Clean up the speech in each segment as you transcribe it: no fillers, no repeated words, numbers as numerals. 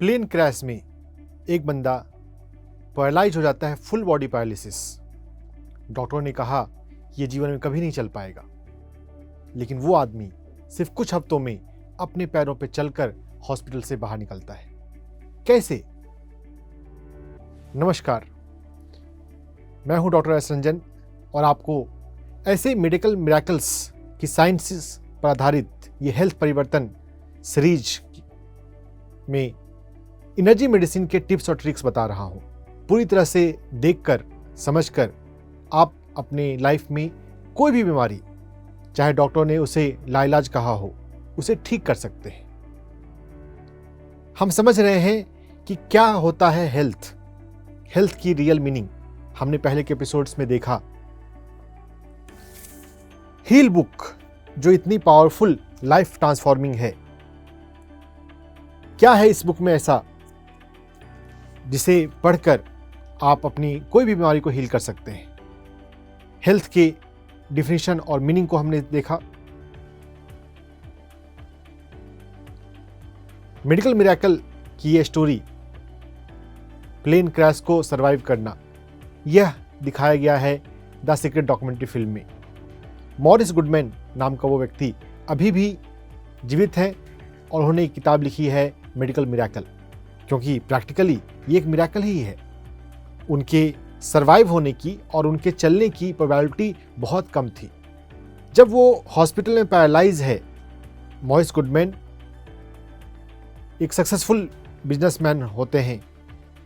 Plane crash में एक बंदा पैरालाइज हो जाता है, फुल बॉडी पैरालिसिस। डॉक्टरों ने कहा यह जीवन में कभी नहीं चल पाएगा, लेकिन वो आदमी सिर्फ कुछ हफ्तों में अपने पैरों पर चलकर हॉस्पिटल से बाहर निकलता है। कैसे? नमस्कार, मैं हूं डॉक्टर एस रंजन और आपको ऐसे मेडिकल मिरेकल्स की साइंसेस पर आधारित ये हेल्थ परिवर्तन सीरीज में एनर्जी मेडिसिन के टिप्स और ट्रिक्स बता रहा हूं। पूरी तरह से देखकर समझकर आप अपने लाइफ में कोई भी बीमारी, चाहे डॉक्टर ने उसे लाइलाज कहा हो, उसे ठीक कर सकते हैं। हम समझ रहे हैं कि क्या होता है हेल्थ की रियल मीनिंग। हमने पहले के एपिसोड्स में देखा हील बुक जो इतनी पावरफुल लाइफ ट्रांसफॉर्मिंग है। क्या है इस बुक में ऐसा जिसे पढ़कर आप अपनी कोई भी बीमारी को हील कर सकते हैं? हेल्थ के डिफिनीशन और मीनिंग को हमने देखा। मेडिकल मिरेकल की ये स्टोरी, प्लेन क्रैश को सरवाइव करना, यह दिखाया गया है द सीक्रेट डॉक्यूमेंट्री फिल्म में। मॉरिस गुडमैन नाम का वो व्यक्ति अभी भी जीवित हैं और उन्होंने एक किताब लिखी है मेडिकल मिरेकल, क्योंकि प्रैक्टिकली ये एक मिरेकल ही है। उनके सरवाइव होने की और उनके चलने की प्रोबेबिलिटी बहुत कम थी। जब वो हॉस्पिटल में पैरालाइज है, मॉरिस गुडमैन एक सक्सेसफुल बिजनेसमैन होते हैं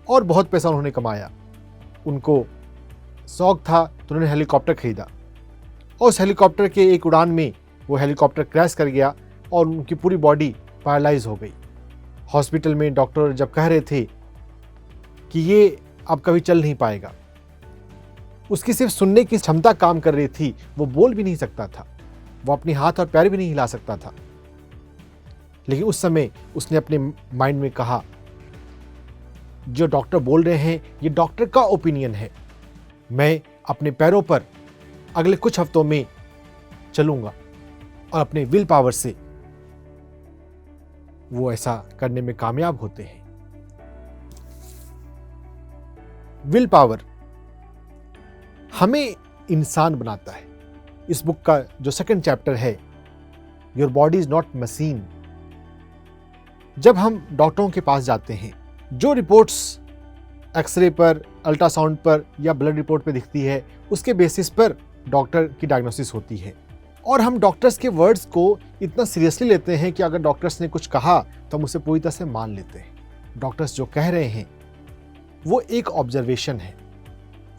और बहुत पैसा उन्होंने कमाया। उनको शौक था तो उन्होंने हेलीकॉप्टर खरीदा और उस हेलीकॉप्टर के एक उड़ान में वो हेलीकॉप्टर क्रैश कर गया और उनकी पूरी बॉडी पैरालाइज हो गई। हॉस्पिटल में डॉक्टर जब कह रहे थे कि ये अब कभी चल नहीं पाएगा, उसकी सिर्फ सुनने की क्षमता काम कर रही थी, वो बोल भी नहीं सकता था, वो अपने हाथ और पैर भी नहीं हिला सकता था। लेकिन उस समय उसने अपने माइंड में कहा, जो डॉक्टर बोल रहे हैं ये डॉक्टर का ओपिनियन है, मैं अपने पैरों पर अगले कुछ हफ्तों में चलूंगा। और अपने विल पावर से वो ऐसा करने में कामयाब होते हैं। विल पावर हमें इंसान बनाता है। इस बुक का जो सेकंड चैप्टर है, your body is not machine. जब हम डॉक्टरों के पास जाते हैं, जो रिपोर्ट्स एक्सरे पर, अल्ट्रासाउंड पर या ब्लड रिपोर्ट पे दिखती है, उसके बेसिस पर डॉक्टर की डायग्नोसिस होती है। और हम डॉक्टर्स के वर्ड्स को इतना सीरियसली लेते हैं कि अगर डॉक्टर्स ने कुछ कहा तो हम उसे पूरी तरह से मान लेते हैं। डॉक्टर्स जो कह रहे हैं वो एक ऑब्जर्वेशन है,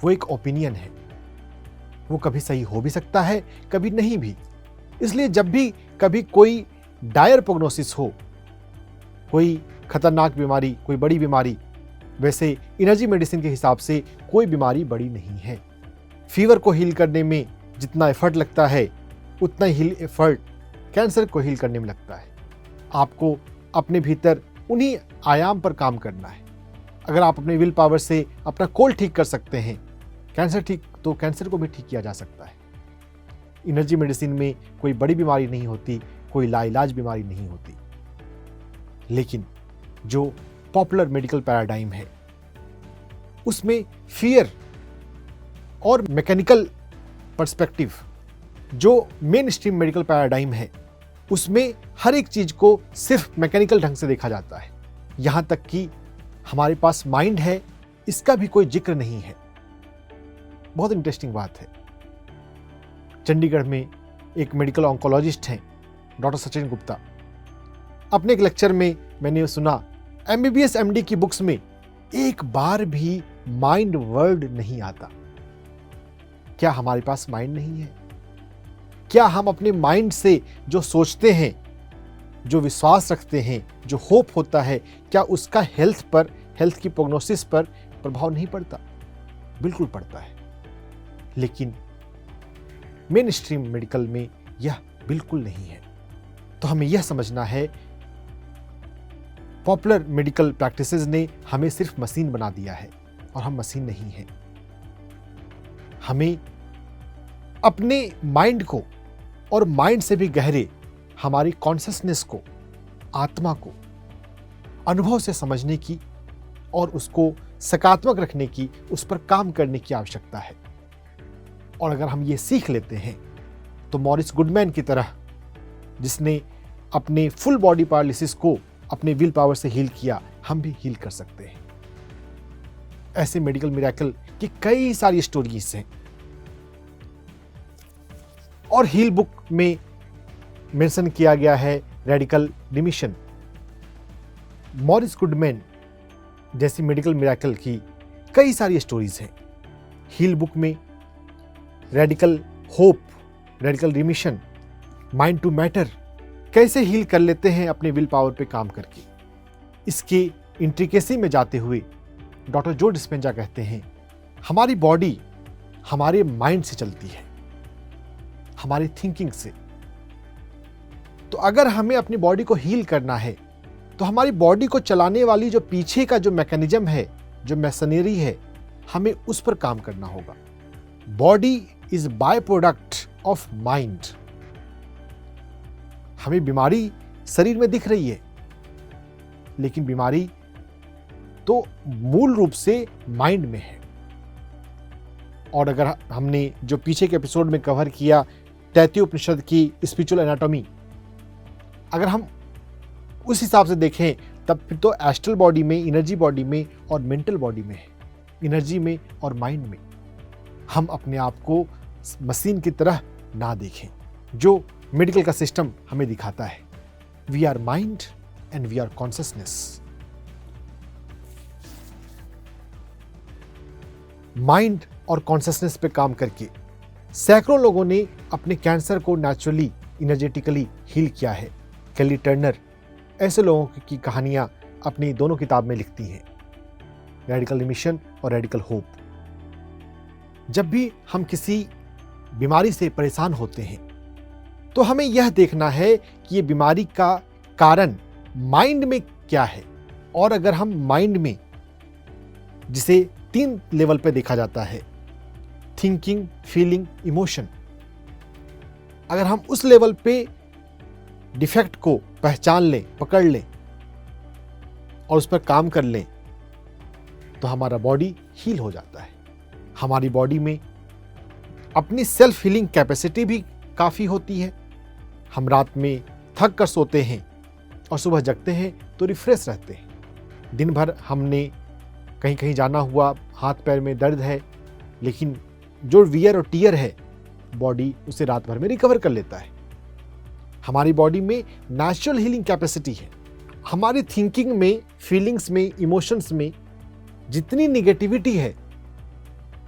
वो एक ओपिनियन है। वो कभी सही हो भी सकता है, कभी नहीं भी। इसलिए जब भी कभी कोई डायर प्रोग्नोसिस हो, कोई खतरनाक बीमारी, कोई बड़ी बीमारी, वैसे एनर्जी मेडिसिन के हिसाब से कोई बीमारी बड़ी नहीं है। फीवर को हील करने में जितना एफर्ट लगता है, उतना ही एफर्ट कैंसर को हील करने में लगता है। आपको अपने भीतर उन्हीं आयाम पर काम करना है। अगर आप अपने विल पावर से अपना कोल्ड ठीक कर सकते हैं, कैंसर ठीक, तो कैंसर को भी ठीक किया जा सकता है। एनर्जी मेडिसिन में कोई बड़ी बीमारी नहीं होती, कोई लाइलाज बीमारी नहीं होती। लेकिन जो पॉपुलर मेडिकल पैराडाइम है, उसमें फियर और मैकेनिकल पर्सपेक्टिव, जो मेन स्ट्रीम मेडिकल पैराडाइम है, उसमें हर एक चीज को सिर्फ मैकेनिकल ढंग से देखा जाता है। यहां तक कि हमारे पास माइंड है, इसका भी कोई जिक्र नहीं है। बहुत इंटरेस्टिंग बात है। चंडीगढ़ में एक मेडिकल ऑन्कोलॉजिस्ट हैं, डॉक्टर सचिन गुप्ता। अपने एक लेक्चर में मैंने सुना, MBBS MD की बुक्स में एक बार भी माइंड वर्ड नहीं आता। क्या हमारे पास माइंड नहीं है? क्या हम अपने माइंड से जो सोचते हैं, जो विश्वास रखते हैं, जो होप होता है, क्या उसका हेल्थ पर, हेल्थ की प्रोग्नोसिस पर प्रभाव नहीं पड़ता? बिल्कुल पड़ता है। लेकिन मेन स्ट्रीम मेडिकल में यह बिल्कुल नहीं है। तो हमें यह समझना है, पॉपुलर मेडिकल प्रैक्टिसेस ने हमें सिर्फ मशीन बना दिया है और हम मशीन नहीं हैं। हमें अपने माइंड को और माइंड से भी गहरे हमारी कॉन्शियसनेस को, आत्मा को अनुभव से समझने की और उसको सकारात्मक रखने की, उस पर काम करने की आवश्यकता है। और अगर हम ये सीख लेते हैं तो मॉरिस गुडमैन की तरह, जिसने अपने फुल बॉडी पैरालिसिस को अपने विल पावर से हील किया, हम भी हील कर सकते हैं। ऐसे मेडिकल मिरेकल की कई सारी स्टोरीज हैं और हील बुक में मेंशन किया गया है रेडिकल रिमिशन। मॉरिस गुडमैन जैसी मेडिकल मिरेकल की कई सारी स्टोरीज हैं। हील बुक में radical hope, radical remission, mind to matter कैसे हील कर लेते हैं अपने विल पावर पे काम करके, इसके इंट्रिकेसी में जाते हुए डॉक्टर जो डिस्पेंजा कहते हैं, हमारी बॉडी हमारे माइंड से चलती है, हमारी थिंकिंग से। तो अगर हमें अपनी बॉडी को हील करना है तो हमारी बॉडी को चलाने वाली जो पीछे का जो मैकेनिज्म है, जो मैशनरी है, हमें उस पर काम करना होगा। Body is by product of mind. हमें बीमारी शरीर में दिख रही है, लेकिन बीमारी तो मूल रूप से माइंड में है। और अगर हमने जो पीछे के एपिसोड में कवर किया तैत्तिरीय उपनिषद की स्पिरिचुअल एनाटॉमी, अगर हम उस हिसाब से देखें तब फिर तो एस्ट्रल बॉडी में, एनर्जी बॉडी में और मेंटल बॉडी में है, एनर्जी में और माइंड में। हम अपने आप को मशीन की तरह ना देखें जो मेडिकल का सिस्टम हमें दिखाता है। We are mind and we are consciousness. Mind और कॉन्शियसनेस पे काम करके सैकड़ों लोगों ने अपने कैंसर को नेचुरली, एनर्जेटिकली हील किया है। केली टर्नर ऐसे लोगों की कहानियां अपनी दोनों किताब में लिखती हैं, रेडिकल रिमिशन और रेडिकल होप। जब भी हम किसी बीमारी से परेशान होते हैं तो हमें यह देखना है कि ये बीमारी का कारण माइंड में क्या है। और अगर हम माइंड में, जिसे 3 लेवल पे देखा जाता है, थिंकिंग, फीलिंग, इमोशन, अगर हम उस लेवल पे डिफेक्ट को पहचान लें, पकड़ लें और उस पर काम कर लें तो हमारा बॉडी हील हो जाता है। हमारी बॉडी में अपनी सेल्फ हीलिंग कैपेसिटी भी काफ़ी होती है। हम रात में थक कर सोते हैं और सुबह जगते हैं तो रिफ्रेश रहते हैं। दिन भर हमने कहीं कहीं जाना हुआ, हाथ पैर में दर्द है, लेकिन जो वियर और टीयर है, बॉडी उसे रात भर में रिकवर कर लेता है। हमारी बॉडी में नेचुरल हीलिंग कैपेसिटी है। हमारी थिंकिंग में, फीलिंग्स में, इमोशंस में जितनी निगेटिविटी है,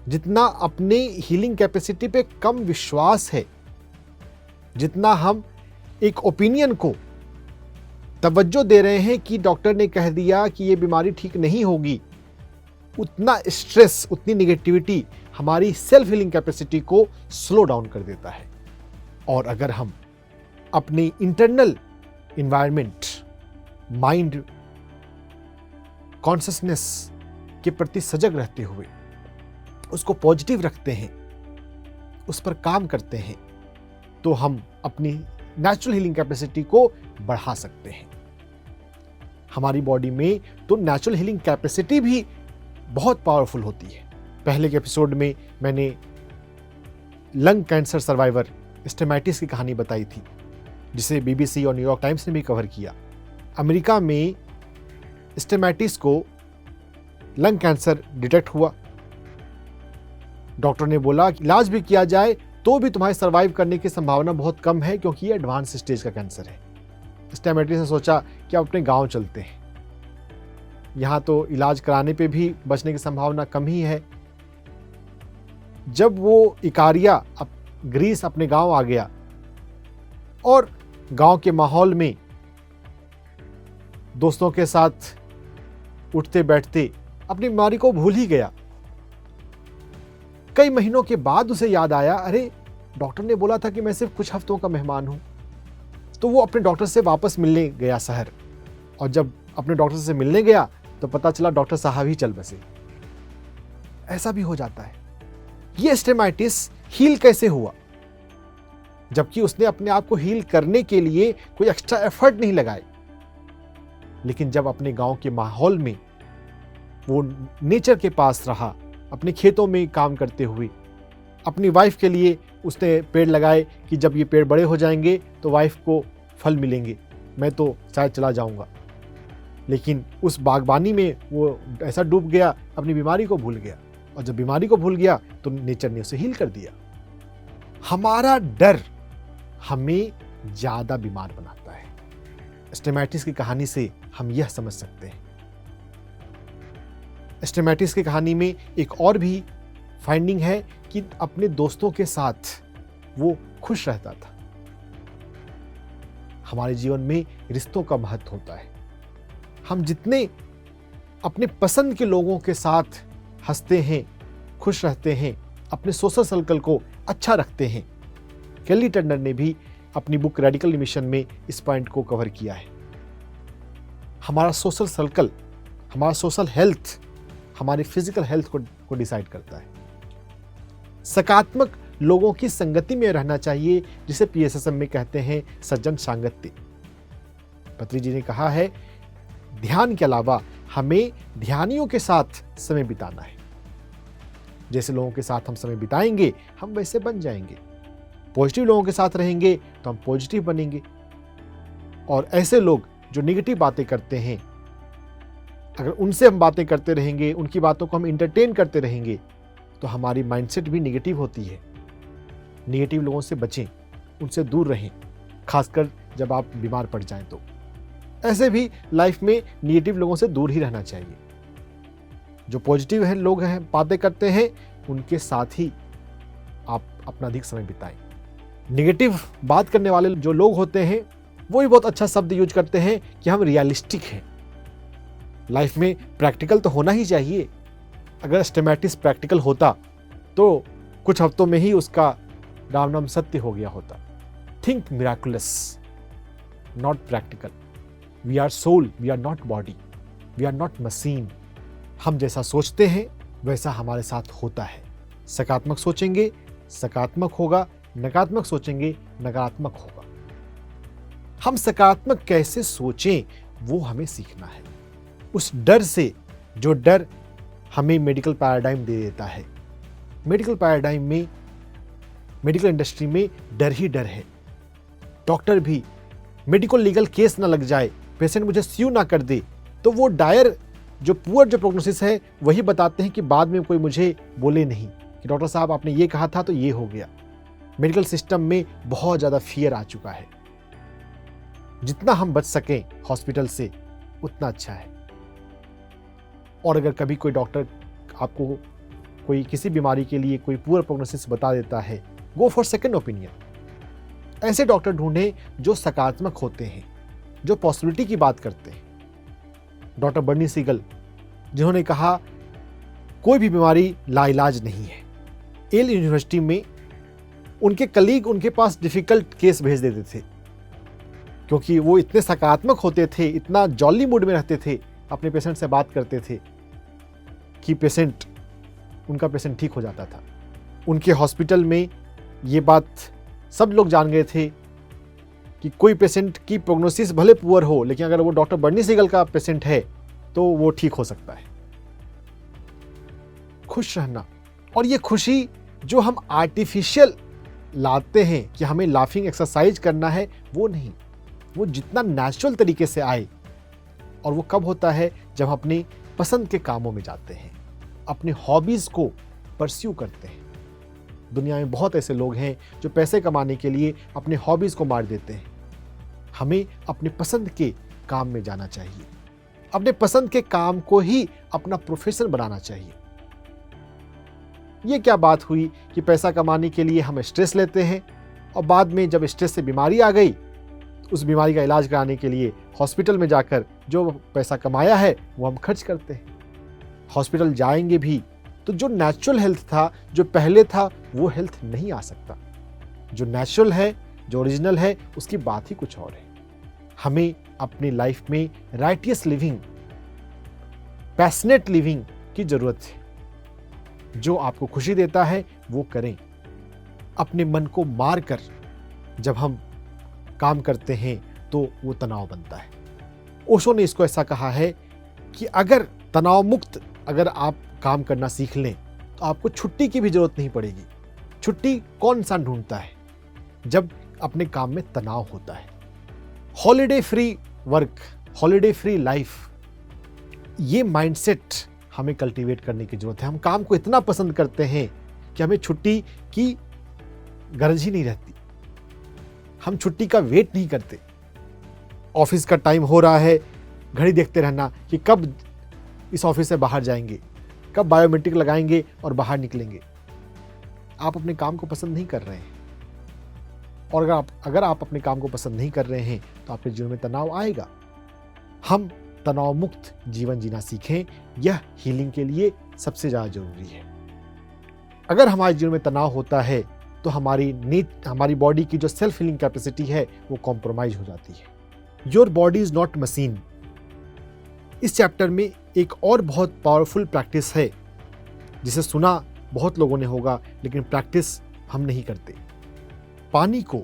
जितना अपने हीलिंग कैपेसिटी पे कम विश्वास है, जितना हम एक ओपिनियन को तवज्जो दे रहे हैं कि डॉक्टर ने कह दिया कि ये बीमारी ठीक नहीं होगी, उतना स्ट्रेस, उतनी निगेटिविटी हमारी सेल्फ हीलिंग कैपेसिटी को स्लो डाउन कर देता है। और अगर हम अपने इंटरनल इन्वायरमेंट, माइंड, कॉन्शियसनेस के प्रति सजग रहते हुए उसको पॉजिटिव रखते हैं, उस पर काम करते हैं, तो हम अपनी नेचुरल हीलिंग कैपेसिटी को बढ़ा सकते हैं। हमारी बॉडी में तो नेचुरल हीलिंग कैपेसिटी भी बहुत पावरफुल होती है। पहले के एपिसोड में मैंने लंग कैंसर सर्वाइवर स्टेमेटिस की कहानी बताई थी, जिसे बीबीसी और न्यूयॉर्क टाइम्स ने भी कवर किया। अमेरिका में स्टेमेटिस को लंग कैंसर डिटेक्ट हुआ। डॉक्टर ने बोला कि इलाज भी किया जाए तो भी तुम्हारे सर्वाइव करने की संभावना बहुत कम है, क्योंकि ये एडवांस स्टेज का कैंसर है। स्टेमेटिस ने सोचा कि अब अपने गांव चलते हैं, यहाँ तो इलाज कराने पे भी बचने की संभावना कम ही है। जब वो इकारिया ग्रीस अपने गांव आ गया और गांव के माहौल में दोस्तों के साथ उठते बैठते अपनी बीमारी को भूल ही गया। कई महीनों के बाद उसे याद आया, अरे डॉक्टर ने बोला था कि मैं सिर्फ कुछ हफ्तों का मेहमान हूं। तो वो अपने डॉक्टर से वापस मिलने गया शहर, और जब अपने डॉक्टर से मिलने गया तो पता चला डॉक्टर साहब ही चल बसे। ऐसा भी हो जाता है। ये स्टेमाइटिस हील कैसे हुआ? जबकि उसने अपने आप को हील करने के लिए कोई एक्स्ट्रा एफर्ट नहीं लगाए। लेकिन जब अपने गांव के माहौल में वो नेचर के पास रहा, अपने खेतों में काम करते हुए, अपनी वाइफ के लिए उसने पेड़ लगाए कि जब ये पेड़ बड़े हो जाएंगे तो वाइफ को फल मिलेंगे, मैं तो शायद चला जाऊंगा। लेकिन उस बागबानी में वो ऐसा डूब गया, अपनी बीमारी को भूल गया, और जब बीमारी को भूल गया तो नेचर ने उसे हील कर दिया। हमारा डर हमें ज़्यादा बीमार बनाता है। स्टेमैटिस की कहानी से हम यह समझ सकते हैं। स्टेमैटिस की कहानी में एक और भी फाइंडिंग है कि अपने दोस्तों के साथ वो खुश रहता था। हमारे जीवन में रिश्तों का महत्व होता है। हम जितने अपने पसंद के लोगों के साथ हंसते हैं, खुश रहते हैं, अपने सोशल सर्कल को अच्छा रखते हैं। केली टर्नर ने भी अपनी बुक रेडिकल रिमिशन में इस पॉइंट को कवर किया है। हमारा सोशल सर्कल, हमारा सोशल हेल्थ हमारे फिजिकल हेल्थ को डिसाइड करता है। सकारात्मक लोगों की संगति में रहना चाहिए, जिसे PSSM में कहते हैं सज्जन सांगत्य। पत्री जी ने कहा है, ध्यान के अलावा हमें ध्यानियों के साथ समय बिताना है। जैसे लोगों के साथ हम समय बिताएंगे हम वैसे बन जाएंगे। पॉजिटिव लोगों के साथ रहेंगे तो हम पॉजिटिव बनेंगे, और ऐसे लोग जो निगेटिव बातें करते हैं, अगर उनसे हम बातें करते रहेंगे, उनकी बातों को हम इंटरटेन करते रहेंगे, तो हमारी माइंडसेट भी निगेटिव होती है। निगेटिव लोगों से बचें, उनसे दूर रहें, खासकर जब आप बीमार पड़ जाएं तो। ऐसे भी लाइफ में निगेटिव लोगों से दूर ही रहना चाहिए। जो पॉजिटिव है लोग हैं, बातें करते हैं, उनके साथ ही आप अपना अधिक समय बिताएं। निगेटिव बात करने वाले जो लोग होते हैं वो भी बहुत अच्छा शब्द यूज करते हैं कि हम रियलिस्टिक हैं। लाइफ में प्रैक्टिकल तो होना ही चाहिए। अगर स्टेमैटिस प्रैक्टिकल होता तो कुछ हफ्तों में ही उसका राम नाम सत्य हो गया होता। Think miraculous, not practical. We are soul, we are not body, we are not machine. हम जैसा सोचते हैं वैसा हमारे साथ होता है। सकारात्मक सोचेंगे सकारात्मक होगा, नकारात्मक सोचेंगे नकारात्मक होगा। हम सकारात्मक कैसे सोचें वो हमें सीखना है। उस डर से, जो डर हमें मेडिकल पैराडाइम दे देता है। मेडिकल पैराडाइम में, मेडिकल इंडस्ट्री में डर ही डर है। डॉक्टर भी मेडिकल लीगल केस ना लग जाए, पेशेंट मुझे स्यू ना कर दे, तो वो डायर जो पुअर जो प्रोग्नोसिस है वही बताते हैं कि बाद में कोई मुझे बोले नहीं कि डॉक्टर साहब आपने ये कहा था तो ये हो गया। मेडिकल सिस्टम में बहुत ज़्यादा फियर आ चुका है। जितना हम बच सकें हॉस्पिटल से उतना अच्छा है। और अगर कभी कोई डॉक्टर आपको कोई किसी बीमारी के लिए कोई पुअर प्रोग्नोसिस बता देता है, गो फॉर सेकंड ओपिनियन। ऐसे डॉक्टर ढूंढें जो सकारात्मक होते हैं, जो पॉसिबिलिटी की बात करते हैं। डॉक्टर बर्नी सीगल, जिन्होंने कहा कोई भी बीमारी लाइलाज नहीं है। येल यूनिवर्सिटी में उनके कलीग उनके पास डिफिकल्ट केस भेज देते थे, क्योंकि वो इतने सकारात्मक होते थे, इतना जॉली मूड में रहते थे, अपने पेशेंट से बात करते थे कि उनका पेशेंट ठीक हो जाता था। उनके हॉस्पिटल में ये बात सब लोग जान गए थे कि कोई पेशेंट की प्रोग्नोसिस भले पुअर हो, लेकिन अगर वो डॉक्टर बर्नी सीगल का पेशेंट है तो वो ठीक हो सकता है। खुश रहना, और ये खुशी जो हम आर्टिफिशियल लाते हैं कि हमें लाफिंग एक्सरसाइज करना है, वो नहीं। वो जितना नेचुरल तरीके से आए। और वो कब होता है? जब अपने पसंद के कामों में जाते हैं, अपने हॉबीज को परस्यू करते हैं। दुनिया में बहुत ऐसे लोग हैं जो पैसे कमाने के लिए अपने हॉबीज को मार देते हैं। हमें अपने पसंद के काम में जाना चाहिए, अपने पसंद के काम को ही अपना प्रोफेशन बनाना चाहिए। ये क्या बात हुई कि पैसा कमाने के लिए हम स्ट्रेस लेते हैं और बाद में जब स्ट्रेस से बीमारी आ गई, उस बीमारी का इलाज कराने के लिए हॉस्पिटल में जाकर जो पैसा कमाया है वो हम खर्च करते हैं। हॉस्पिटल जाएंगे भी तो जो नेचुरल हेल्थ था, जो पहले था, वो हेल्थ नहीं आ सकता। जो नेचुरल है, जो ओरिजिनल है, उसकी बात ही कुछ और है। हमें अपनी लाइफ में राइटियस लिविंग, पैशनेट लिविंग की जरूरत है। जो आपको खुशी देता है वो करें। अपने मन को मार कर जब हम काम करते हैं तो वो तनाव बनता है। ओशो ने इसको ऐसा कहा है कि अगर तनाव मुक्त अगर आप काम करना सीख लें तो आपको छुट्टी की भी जरूरत नहीं पड़ेगी। छुट्टी कौन इंसान ढूंढता है? जब अपने काम में तनाव होता है। Holiday free work, holiday free life, ये माइंडसेट हमें कल्टीवेट करने की जरूरत है। हम काम को इतना पसंद करते हैं कि हमें छुट्टी की गरज ही नहीं रहती। हम छुट्टी का वेट नहीं करते। ऑफिस का टाइम हो रहा है, घड़ी देखते रहना कि कब इस ऑफिस से बाहर जाएंगे, कब बायोमेट्रिक लगाएंगे और बाहर निकलेंगे। आप अपने काम को पसंद नहीं कर रहे हैं, और अगर आप अपने काम को पसंद नहीं कर रहे हैं तो आपके जीवन में तनाव आएगा। हम तनाव मुक्त जीवन जीना सीखें, यह हीलिंग के लिए सबसे ज़्यादा जरूरी है। अगर हमारे जीवन में तनाव होता है तो हमारी बॉडी की जो सेल्फ हीलिंग कैपेसिटी है वो कॉम्प्रोमाइज हो जाती है। Your body is not machine. इस चैप्टर में एक और बहुत पावरफुल प्रैक्टिस है जिसे सुना बहुत लोगों ने होगा, लेकिन प्रैक्टिस हम नहीं करते। पानी को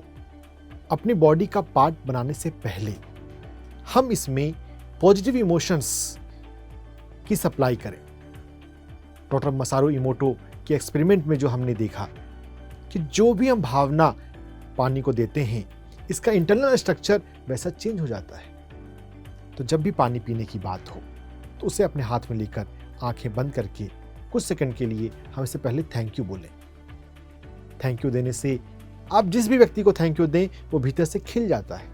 अपनी बॉडी का पार्ट बनाने से पहले हम इसमें पॉजिटिव इमोशंस की सप्लाई करें। डॉक्टर मसारू इमोटो के एक्सपेरिमेंट में जो हमने देखा कि जो भी हम भावना पानी को देते हैं, इसका इंटरनल स्ट्रक्चर वैसा चेंज हो जाता है। तो जब भी पानी पीने की बात हो तो उसे अपने हाथ में लेकर आंखें बंद करके कुछ सेकंड के लिए हम इससे पहले थैंक यू बोलें। थैंक यू देने से आप जिस भी व्यक्ति को थैंक यू दें वो भीतर से खिल जाता है,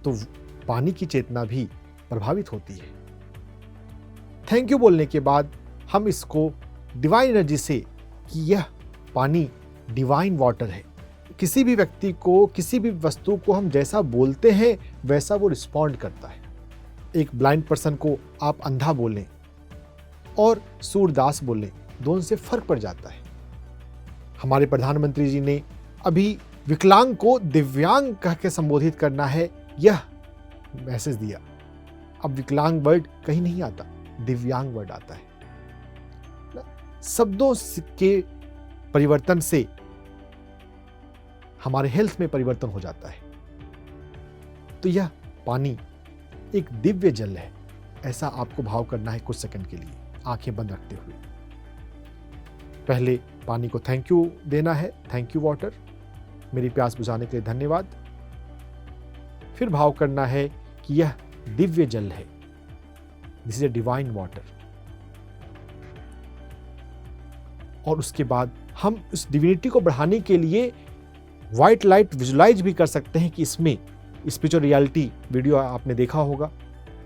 तो पानी की चेतना भी प्रभावित होती है। थैंक यू बोलने के बाद हम इसको डिवाइन एनर्जी से, कि यह पानी डिवाइन वाटर है, किसी भी व्यक्ति को, किसी भी वस्तु को हम जैसा बोलते हैं वैसा वो रिस्पॉन्ड करता है। एक ब्लाइंड पर्सन को आप अंधा बोलें और सूरदास बोलें, दोनों से फर्क पड़ जाता है। हमारे प्रधानमंत्री जी ने अभी विकलांग को दिव्यांग कह के संबोधित करना है, यह मैसेज दिया। अब विकलांग वर्ड कहीं नहीं आता, दिव्यांग वर्ड आता है। शब्दों के परिवर्तन से हमारे हेल्थ में परिवर्तन हो जाता है। तो यह पानी एक दिव्य जल है, ऐसा आपको भाव करना है कुछ सेकंड के लिए आंखें बंद रखते हुए। पहले पानी को थैंक यू देना है, थैंक यू वाटर, मेरी प्यास बुझाने के लिए धन्यवाद। फिर भाव करना है कि यह दिव्य जल है, this is a divine water. और उसके बाद हम उस डिविनिटी को बढ़ाने के लिए व्हाइट लाइट विजुलाइज भी कर सकते हैं कि इसमें स्पिरिचुअल रियलिटी वीडियो आपने देखा होगा।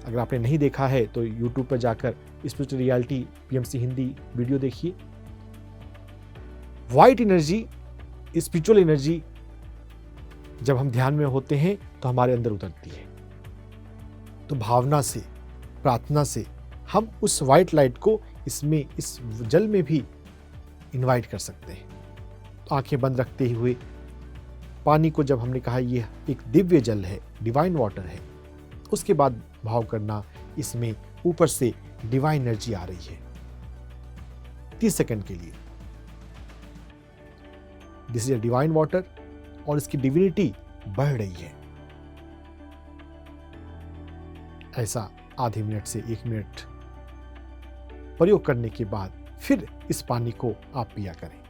अगर आपने नहीं देखा है तो यूट्यूब पर जाकर spiritual reality PMC Hindi video देखिए। व्हाइट एनर्जी, स्पिरिचुअल एनर्जी जब हम ध्यान में होते हैं तो हमारे अंदर उतरती है। तो भावना से, प्रार्थना से हम उस व्हाइट लाइट को इसमें, इस जल में भी इनवाइट कर सकते हैं। तो आंखें बंद रखते हुए पानी को, जब हमने कहा यह एक दिव्य जल है, डिवाइन वाटर है, उसके बाद भाव करना इसमें ऊपर से डिवाइन एनर्जी आ रही है 30 सेकंड के लिए। This is a divine water और इसकी डिविनिटी बढ़ रही है। ऐसा आधे मिनट से 1 मिनट प्रयोग करने के बाद फिर इस पानी को आप पिया करें।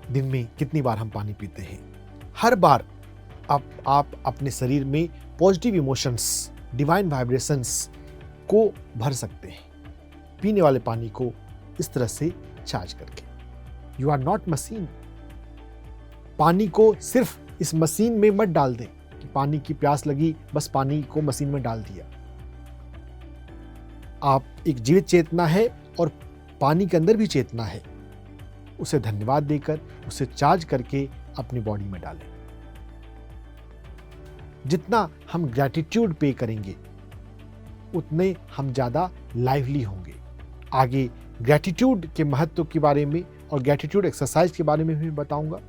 दिन में कितनी बार हम पानी पीते हैं? हर बार आप अपने शरीर में पॉजिटिव इमोशंस, डिवाइन वाइब्रेशंस को भर सकते हैं पीने वाले पानी को इस तरह से चार्ज करके। You are not machine. पानी को सिर्फ इस मशीन में मत डाल दें कि पानी की प्यास लगी, बस पानी को मशीन में डाल दिया। आप एक जीवित चेतना है और पानी के अंदर भी चेतना है, उसे धन्यवाद देकर, उसे चार्ज करके अपनी बॉडी में डालें। जितना हम ग्रैटिट्यूड पे करेंगे उतने हम ज़्यादा लाइवली होंगे। आगे ग्रैटिट्यूड के महत्व के बारे में और ग्रैटिट्यूड एक्सरसाइज के बारे में भी बताऊंगा।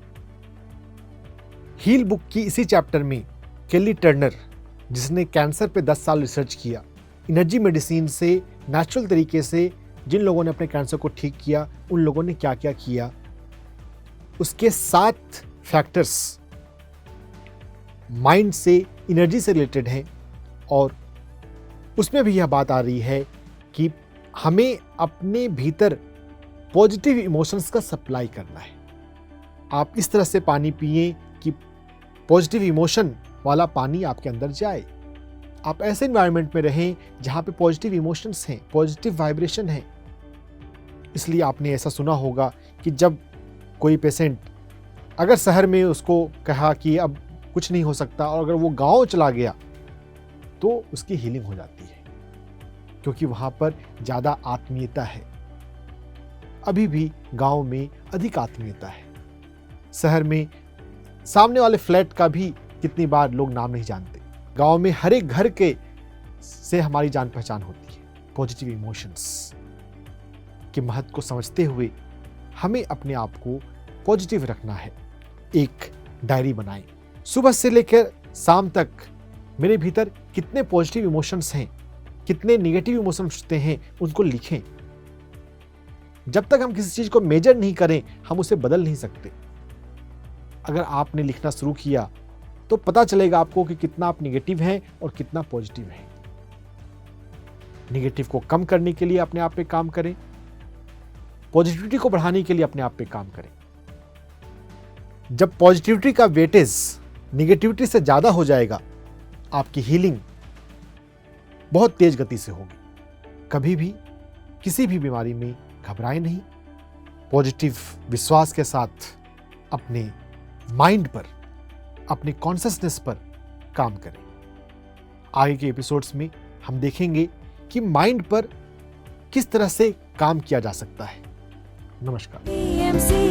हील बुक की इसी चैप्टर में केली टर्नर, जिसने कैंसर पे 10 साल रिसर्च किया, एनर्जी मेडिसिन से, नेचुरल तरीके से जिन लोगों ने अपने कैंसर को ठीक किया, उन लोगों ने क्या क्या किया, उसके 7 फैक्टर्स माइंड से, एनर्जी से रिलेटेड हैं, और उसमें भी यह बात आ रही है कि हमें अपने भीतर पॉजिटिव इमोशंस का सप्लाई करना है। आप इस तरह से पानी पिएं कि पॉजिटिव इमोशन वाला पानी आपके अंदर जाए। आप ऐसे एनवायरनमेंट में रहें जहाँ पे पॉजिटिव इमोशंस हैं, पॉजिटिव वाइब्रेशन है। इसलिए आपने ऐसा सुना होगा कि जब कोई पेशेंट, अगर शहर में उसको कहा कि अब कुछ नहीं हो सकता, और अगर वो गांव चला गया तो उसकी हीलिंग हो जाती है, क्योंकि वहाँ पर ज़्यादा आत्मीयता है। अभी भी गांव में अधिक आत्मीयता है। शहर में सामने वाले फ्लैट का भी कितनी बार लोग नाम नहीं जानते। गांव में हर एक घर के से हमारी जान पहचान होती है। पॉजिटिव इमोशंस के महत्व को समझते हुए हमें अपने आप को पॉजिटिव रखना है। एक डायरी बनाएं, सुबह से लेकर शाम तक मेरे भीतर कितने पॉजिटिव इमोशंस हैं, कितने नेगेटिव इमोशंस हैं, उनको लिखें। जब तक हम किसी चीज को मेजर नहीं करें, हम उसे बदल नहीं सकते। अगर आपने लिखना शुरू किया तो पता चलेगा आपको कि कितना आप नेगेटिव हैं और कितना पॉजिटिव हैं। नेगेटिव को कम करने के लिए अपने आप पे काम करें, पॉजिटिविटी को बढ़ाने के लिए अपने आप पे काम करें। जब पॉजिटिविटी का वेटेज नेगेटिविटी से ज्यादा हो जाएगा, आपकी हीलिंग बहुत तेज गति से होगी। कभी भी किसी भी बीमारी में घबराएं नहीं। पॉजिटिव विश्वास के साथ अपने माइंड पर, अपने कॉन्शियसनेस पर काम करें। आगे के एपिसोड्स में हम देखेंगे कि माइंड पर किस तरह से काम किया जा सकता है। नमस्कार।